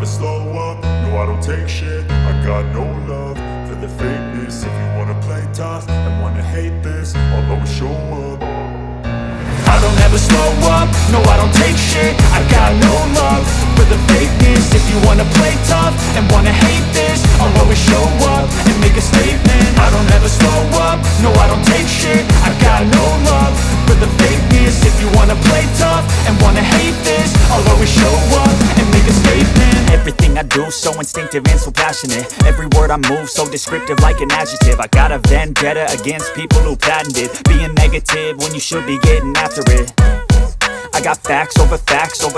slow up, no I don't take shit. I got no love for the fakeness. If you wanna play tough and wanna hate this, I'll always show up. I don't ever slow up, no I don't take shit. I got no love for the fakeness. If you wanna play tough and wanna hate this, I'll always show up and make a statement. I don't ever slow up, no I don't take shit. I got no love for the fakeness. If you wanna play tough and wanna hate this, I'll always show up and make a statement. Everything I do so instinctive and so passionate. Every word I move so descriptive like an adjective. I got a vendetta against people who patented being negative when you should be getting after it. I got facts over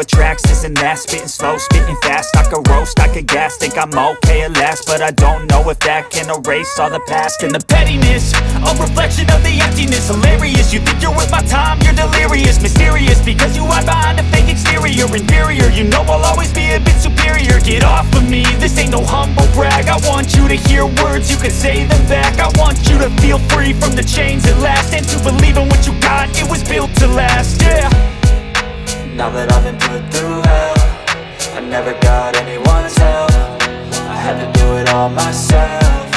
tracks, this and that. Spitting slow, spitting fast, I could roast, I could gas. Think I'm okay at last, but I don't know if that can erase all the past. And the pettiness, a reflection of the emptiness. Hilarious, you think you're worth my time, you're delirious. Mysterious, because you hide behind a fake exterior. Inferior, you know I'll always be a bit superior. Get off of me, this ain't no humble brag. I want you to hear words, you can say them back. I want you to feel free from the chains at last, and to believe in what you got, it was built to last, yeah. Now that I've been put through hell, I never got anyone's help. I had to do it all myself.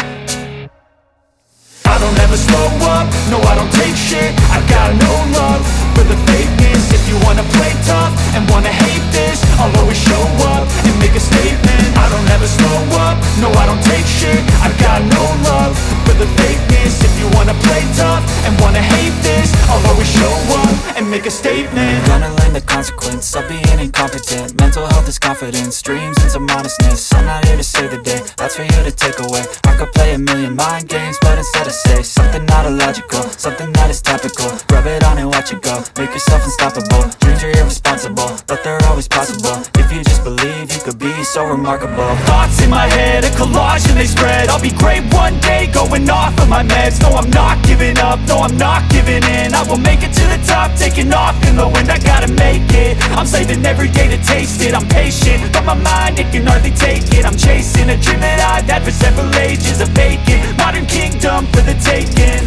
I don't ever slow up, no I don't take shit. I got no love for the fakeness. If you wanna play tough and wanna hate this, I'll always show up and make a statement. I don't ever slow up, no I don't take shit. I got no love for the fakeness. If you wanna play tough and wanna hate this, I'll always show up and make a statement. Gonna learn the consequence of being incompetent. Mental health is confidence, dreams and some honestness. I'm not here to save the day, that's for you to take away. I could play a million mind games, but instead I say something not illogical, something that is topical. Rub it on and watch it go, make yourself unstoppable. Dreams are irresponsible, but they're always possible. If you just believe, you could be so remarkable. Thoughts in my head, a collage and they spread. I'll be great one day, going off of my meds. No, I'm not giving up, no, I'm not giving in. I will make it to the top, taking off in the wind. I gotta make it, I'm saving every day to taste it. I'm patient, but my mind, it can hardly take it. I'm chasing a dream that I've had for several ages. A vacant, modern kingdom for the taking.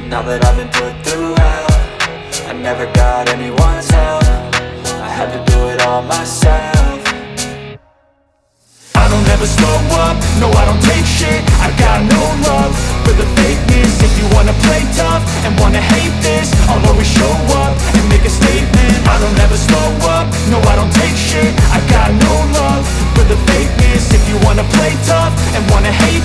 Now that I've been put through hell, I never got anyone's help. I had to do it all myself. I don't ever slow up, no I don't take shit. I got no love for the fakeness. If you wanna play tough and wanna hate this, I'll always show up and make a statement. I don't ever slow up, no I don't take shit. I got no love for the fakeness. If you wanna play tough and wanna hate